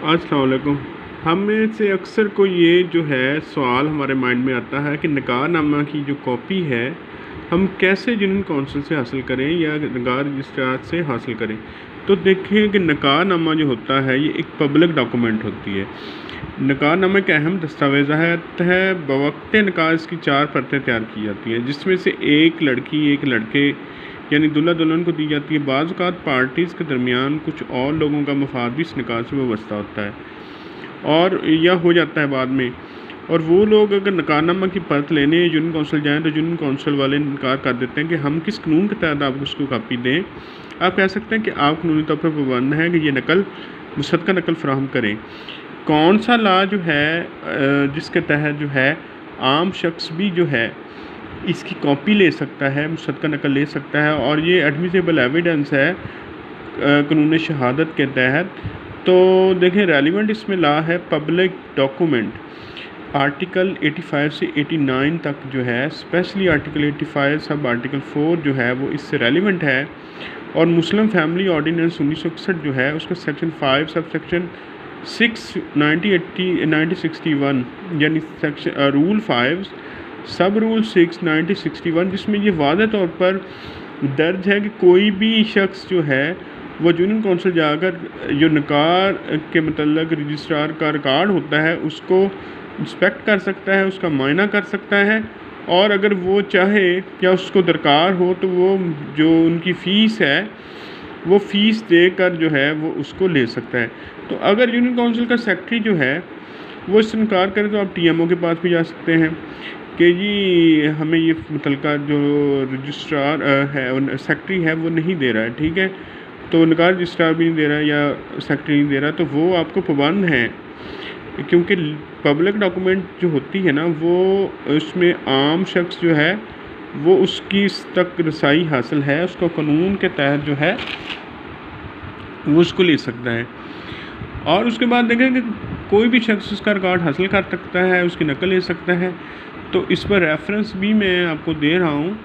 अस्सलाम वालेकुम। हम में से अक्सर को ये जो है सवाल हमारे माइंड में आता है कि निकाहनामा की जो कॉपी है हम कैसे यूनियन कौंसिल से हासिल करें या निकाह रजिस्ट्रार से हासिल करें। तो देखिए कि निकाहनामा जो होता है ये एक पब्लिक डॉक्यूमेंट होती है। निकाहनामा एक अहम दस्तावेज़ात है। बवक्त निकाह इसकी 4 परतें तैयार की जाती हैं, जिसमें से एक लड़की एक लड़के यानी दूल्हा दुल्हन को दी जाती है। बाज़ औक़ात पार्टीज़ के दरमियान कुछ और लोगों का मफाद भी इस निकाह से वाबस्ता होता है और या हो जाता है बाद में। और वो लोग अगर निकाहनामा की परत लेने यूनियन कौंसिल जाएँ तो यूनियन कौंसिल वाले इनकार कर देते हैं कि हम किस कानून के तहत आपको उसको कापी दें। आप कह सकते हैं कि आप कानूनी तौर पर पाबंद हैं कि ये नकल मुसद्दक़ा नकल फ़राहम करें। कौन सा लॉ जो है जिसके तहत जो है आम शख्स भी जो है इसकी कॉपी ले सकता है, मुसद्दक़ा नकल ले सकता है और ये एडमिसिबल एविडेंस है कानून शहादत के तहत। तो देखें रेलिवेंट इसमें लॉ है पब्लिक डॉक्यूमेंट। आर्टिकल 85 से 89 तक जो है, स्पेशली आर्टिकल 85 सब आर्टिकल 4 जो है वो इससे रेलिवेंट है। और मुस्लिम फैमिली ऑर्डिनेंस 1961 जो है उसका सेक्शन 5 सब सेक्शन 6 1961 यानी सेक्शन रूल 5 सब रूल 6 1961 जिसमें ये वाज़ेह तौर पर दर्ज है कि कोई भी शख्स जो है वो यूनियन कौंसिल जाकर जो निकाह के मतलब रजिस्ट्रार का रिकॉर्ड होता है उसको इंस्पेक्ट कर सकता है, उसका मुआयना कर सकता है और अगर वो चाहे या उसको दरकार हो तो वो जो उनकी फ़ीस है वो फ़ीस देकर जो है वो उसको ले सकता है। तो अगर यूनियन कौंसिल का सेक्रेटरी जो है वो इससे इनकार करे तो आप टीएमओ के पास भी जा सकते हैं कि जी हमें ये मुतलका जो रजिस्ट्रार है सेक्रेटरी है वो नहीं दे रहा है, ठीक है, तो निकाह रजिस्ट्रार भी नहीं दे रहा है या सेक्रेटरी नहीं दे रहा, तो वो आपको पाबंद हैं। क्योंकि पब्लिक डॉक्यूमेंट जो होती है ना वो उसमें आम शख्स जो है वो उसकी तक रसाई हासिल है, उसको कानून के तहत जो है वो उसको ले सकता है। और उसके बाद देखें कि कोई भी शख्स उसका रिकॉर्ड हासिल कर सकता है, उसकी नकल ले सकता है। तो इस पर रेफरेंस भी मैं आपको दे रहा हूँ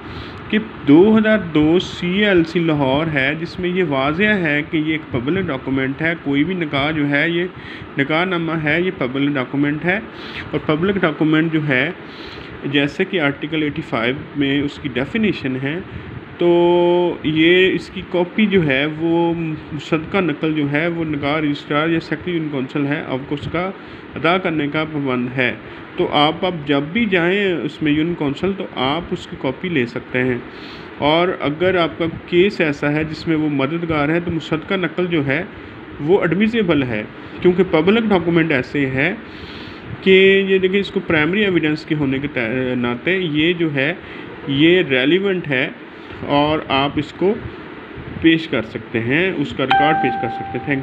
कि 2002 CLC लाहौर है जिसमें ये वाज़ेह है कि ये एक पब्लिक डॉक्यूमेंट है। कोई भी निकाह जो है ये निकाहनामा है, ये पब्लिक डॉक्यूमेंट है। और पब्लिक डॉक्यूमेंट जो है जैसे कि आर्टिकल 85 में उसकी डेफिनेशन है, तो ये इसकी कॉपी जो है वो मुसद्दक़ा नकल जो है वो निकाह रजिस्ट्रार या सेक्रेटरी यूनियन कौंसिल है आपको उसका अदा करने का पाबंद है। तो आप जब भी जाएं उसमें यूनियन कौंसिल तो आप उसकी कॉपी ले सकते हैं। और अगर आपका केस ऐसा है जिसमें वो मददगार है तो मुसद्दक़ा नकल जो है वो एडमिसिबल है, क्योंकि पब्लिक डॉक्यूमेंट ऐसे है कि ये देखिए इसको प्राइमरी एविडेंस के होने के नाते ये जो है ये रेलिवेंट है और आप इसको पेश कर सकते हैं, उसका रिकॉर्ड पेश कर सकते हैं। Thank you.